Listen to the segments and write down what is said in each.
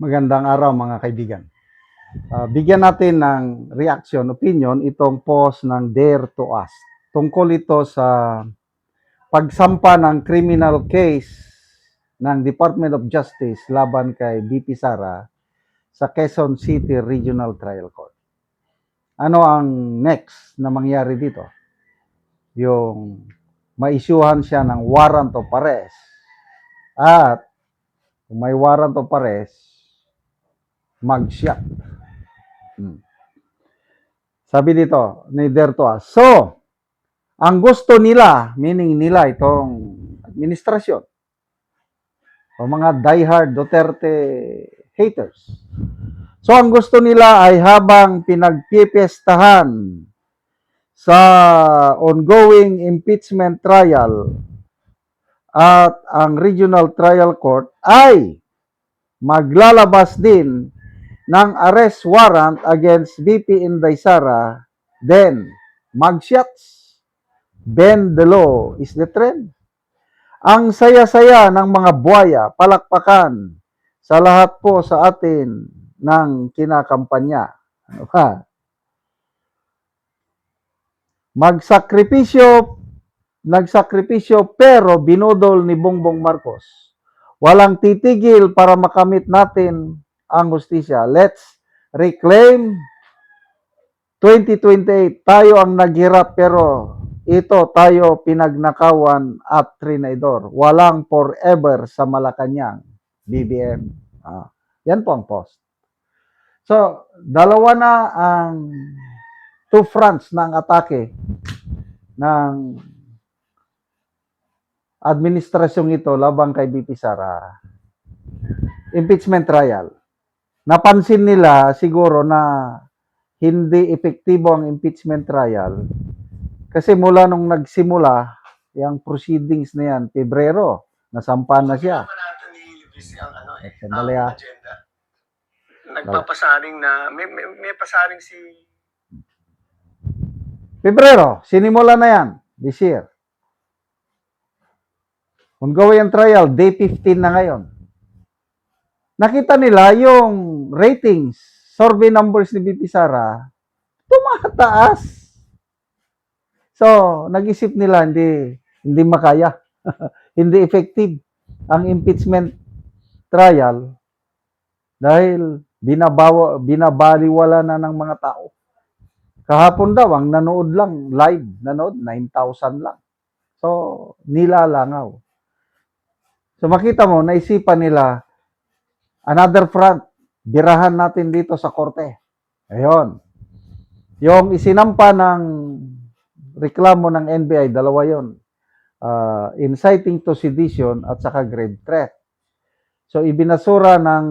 Magandang araw mga kaibigan. Bigyan natin ng reaction, opinion itong post ng Dare to Us. Tungkol ito sa pagsampa ng criminal case ng Department of Justice laban kay BP Sara sa Quezon City Regional Trial Court. Ano ang next na mangyari dito? Yung ma-issuehan siya ng warrant of arrest. At kung may warrant of arrest, mag-shot. Sabi dito ni Dertoa, so, ang gusto nila, meaning nila itong administrasyon, o mga diehard Duterte haters. So, ang gusto nila ay habang pinagpipiestahan sa ongoing impeachment trial at ang Regional Trial Court ay maglalabas din ng arrest warrant against BP Inday Sara, then mugshots, bend the law is the trend. Ang saya-saya ng mga buhaya, palakpakan sa lahat po sa atin ng kinakampanya. Ano ba? Nagsakripisyo pero binudol ni Bongbong Marcos. Walang titigil para makamit natin ang hustisya. Let's reclaim 2028. Tayo ang naghirap pero ito tayo pinagnakawan at trinidor. Walang forever sa Malacanang. BBM. Yan po ang post. So, dalawa na ang two fronts ng atake ng administrasyong ito labang kay BP Sara. Impeachment trial. Napansin nila siguro na hindi epektibo ang impeachment trial kasi mula nung nagsimula yung proceedings na yan, Pebrero, nasampa na siya. Sandali agenda. Nagpapasaring na, may pasaring si... Pebrero, sinimula na yan, this year. Ongoing trial, day 15 na ngayon. Nakita nila yung ratings, survey numbers ni BP Sara, tumataas. So, nag-isip nila hindi makaya. Hindi effective ang impeachment trial dahil binabaliwala na ng mga tao. Kahapon daw, ang nanood lang, live nanood, 9,000 lang. So, nilalangaw. So, makita mo, naisipan nila, another front, birahan natin dito sa korte. Ayun. Yung isinampa ng reklamo ng NBI, dalawa yon, inciting to sedition at saka grave threat. So, ibinasura ng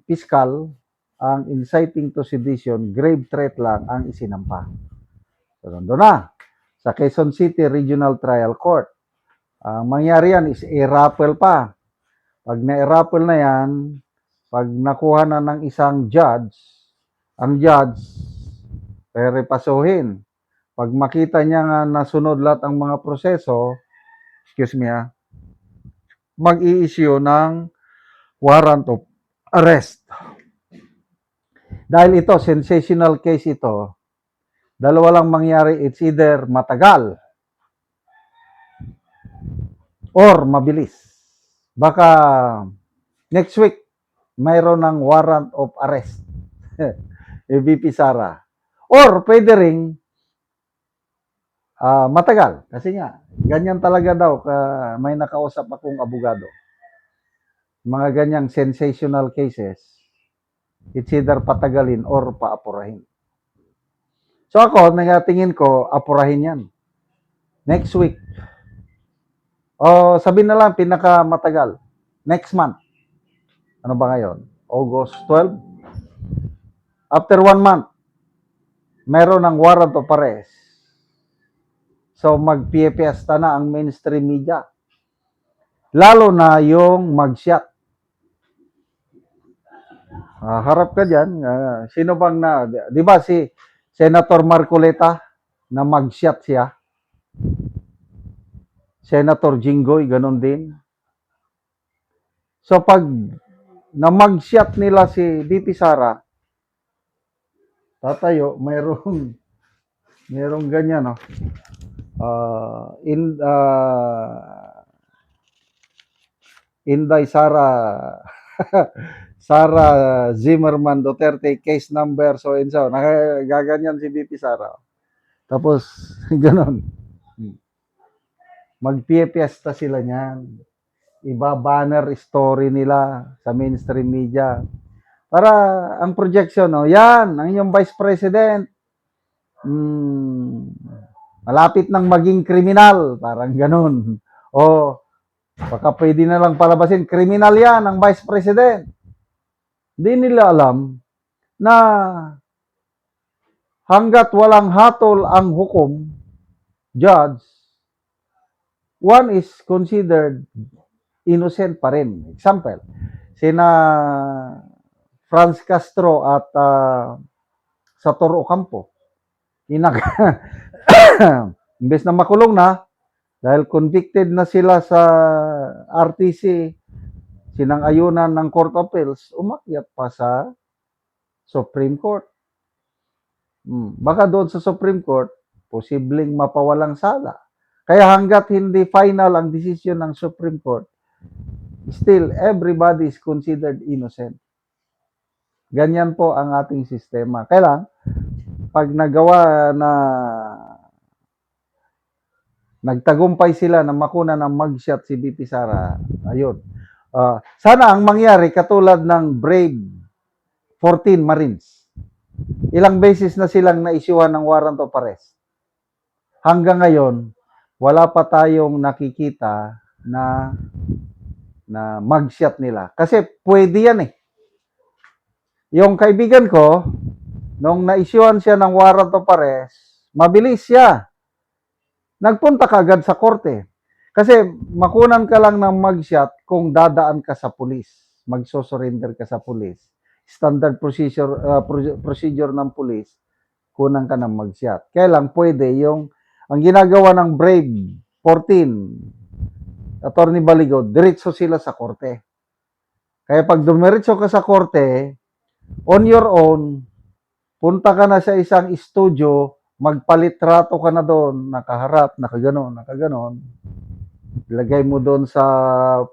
piskal ang inciting to sedition, grave threat lang ang isinampa. So, nandun na sa Quezon City Regional Trial Court. Ang mangyari yan is i-raffle pa. Pag na-raffle na yan, pag nakuha na ng isang judge, ang judge, repasuhin. Pag makita niya nga nasunod lahat ang mga proseso, mag-i-issue ng warrant of arrest. Dahil ito, sensational case ito, dalawa lang mangyari, it's either matagal or mabilis. Baka next week, mayroon ng warrant of arrest. BP Sara. Or pwede ring matagal. Kasi nga, ganyan talaga daw. May nakausap akong abogado. Mga ganyang sensational cases, it's either patagalin or paapurahin. So ako, tingin ko, apurahin yan. Next week. O sabihin na lang, pinakamatagal. Next month. Ano ba ngayon? August 12? After 1 month, meron ng warrant of arrest. So, magpipiesta na ang mainstream media. Lalo na yung mag-shot. Harap ka dyan. Sino bang di ba si Senator Marcoleta na mag-shot siya? Senator Jinggoy, ganun din. So, pag na mag-shot nila si BP Sara, tatayo, mayroong ganyan, no? Inday Sara, Sara Zimmerman Duterte, case number so and so. Nagaganyan si BP Sara. Tapos, ganon. Magpipiesta sila niyan. Iba-banner story nila sa mainstream media. Para ang projection, no, yan, ang inyong Vice President, malapit nang maging kriminal, parang ganun. O, baka pwede na lang palabasin, kriminal yan, ang Vice President. Hindi nila alam na hanggat walang hatol ang hukom, judge, one is considered innocent pa rin. Example, sina Franz Castro at Satoru Ocampo. Imbes na makulong na, dahil convicted na sila sa RTC, sinang-ayunan ng Court of Appeals, umakyat pa sa Supreme Court. Baka doon sa Supreme Court, posibleng mapawalang sala. Kaya hanggat hindi final ang desisyon ng Supreme Court, still everybody is considered innocent. Ganyan po ang ating sistema. Kaya pag nagawa na nagtagumpay sila na makuna ng mugshot si BP Sara, ayun. Sana ang mangyari katulad ng Brave 14 Marines. Ilang beses na silang na-issuehan ng warrant of arrest. Hanggang ngayon, wala pa tayong nakikita na mugshot nila. Kasi pwede yan eh. Yung kaibigan ko, nung na-issuehan siya ng warrant of arrest, mabilis siya. Nagpunta ka agad sa korte. Kasi makunan ka lang ng mugshot kung dadaan ka sa pulis. Magsosurrender ka sa pulis. Standard procedure ng pulis, kunan ka ng mugshot. Kaya lang pwede yung ang ginagawa ng Brave 14, Attorney Baligo, diretso sila sa korte. Kaya pag dumiretso ka sa korte, on your own, punta ka na sa isang studio, magpalitrato ka na doon, nakaharap, nakaganon. Ilagay mo doon sa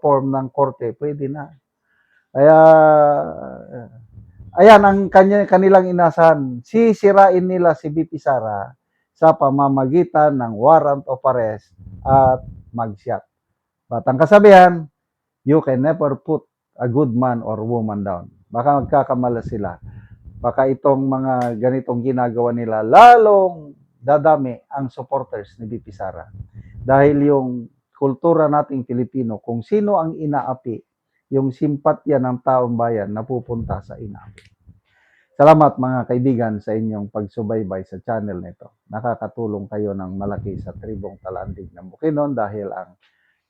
form ng korte, pwede na. Kaya, ayan ang kanilang inasahan. Sisirain nila si BP Sara sa pamamagitan ng warrant of arrest at mugshot. But ang kasabihan, you can never put a good man or woman down. Baka magkakamala sila. Baka itong mga ganitong ginagawa nila, lalong dadami ang supporters ni BP Sara. Dahil yung kultura nating Pilipino, kung sino ang inaapi, yung simpatya ng taong bayan napupunta sa inaapi. Salamat mga kaibigan sa inyong pagsubaybay sa channel nito. Nakakatulong kayo ng malaki sa tribong Talandig ng Bukidnon dahil ang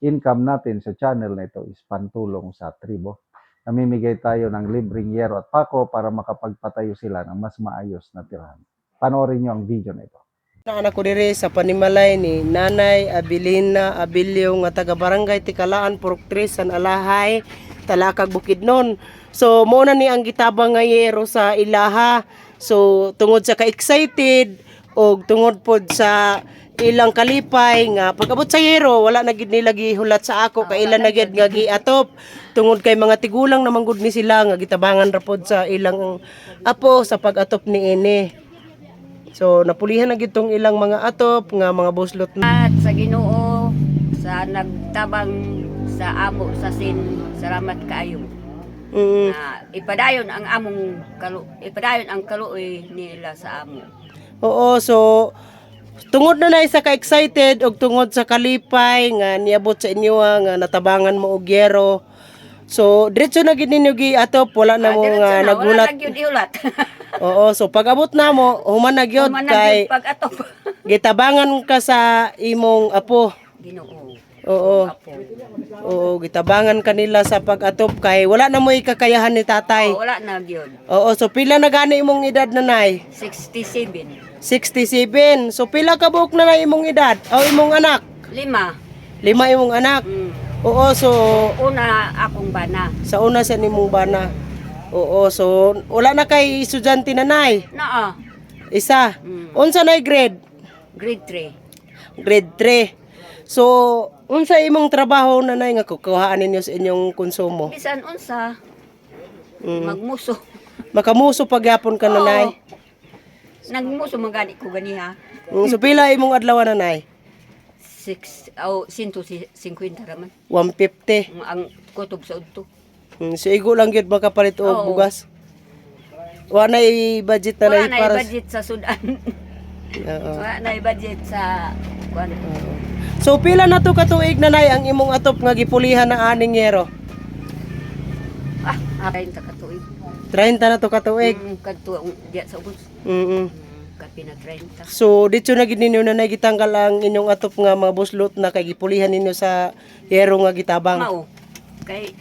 income natin sa channel nito is pantulong sa tribo. Namimigay tayo ng libreng yero at pako para makapagpatayo sila ng mas maayos na tirahan. Panoorin nyo ang video na ito. Anak ko diri sa panimalay ni Nanay Abilina Abilio nga taga Barangay Tikalaan, Purok 3, San Alahay, Talakag, Bukidnon. So mo na ni ang gitabang nga yero sa ilaha. So tungod sa ka-excited o tungod pod sa ilang kalipay nga pag-abot sa yero wala na gid nila gihulat sa ako kailan na gid nga giatop tungod kay mga tigulang naman gud ni sila nga gitabangan ra pod sa ilang apo sa pag-atop ni ini. So napulihan na gid tong ilang mga atop nga mga buslot At sa Ginoo sa nagtabang sa amo sa sin, salamat kaayo. Na ipadayon ang among ipadayon ang kaluoy nila sa amo. Oo, so tungod na sa ka-excited og tungod sa kalipay nga niabot sa inyo nga natabangan mo og yero. So diretso na gid ninyo giatop wala na mo nga nagulat. Wala na gyud iulat. Oo, so pag-abot na mo human na gyud kay pag-atop. gitabangan ka sa imong apo. Ginoo. Oo. Apo. Oo, gitabangan kanila sa pag-atop kay wala na mo ikakayahan ni tatay. Wala na gyud. Oo, so pila na gani imong edad nanay? 67. 67. So pila ka buok na imong edad o imong anak? 5. 5 imong anak. Oo, so Una akong bana. sa una sa nimong bana. Oo, so wala na kay estudyante nanay. Naa. Isa. Mm. Unsa nay grade? Grade 3. Grade 3. So, unsa imong trabaho nanay nga kukuhaan ninyo sa inyong konsumo? Bisan unsa Mm. magmuso. Makamuso pagyapon ka nanay. Nagmuso magani ko ganiha. So pila imong adlaw nanay? 150 raman. 150. Ang kutob sa udto. So igo lang gyud makapalit og Oo. bugas. Wa na i-budget na Wala nay na para budget sa Sudan. Oo. Wala na budget sa kuan. So pila na to katuig nanay ang imong atop nga gipulihan na aning yero? Aray ta katuig. 30 na to katuig. Kadto diya sa ubos. Mm. Kapina 30. So dito na gid ninyo nanay gitanggal ang inyong atop nga mga buslot na kay gipulihan ninyo sa yero nga gitabang. Mao. Kay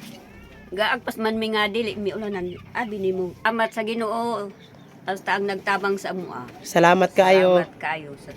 gaagpas man mi nga dili mi ulanan. Abi nimo amat sa Ginoo hasta ang nagtabang sa amo. Salamat kaayo. Salamat kaayo sa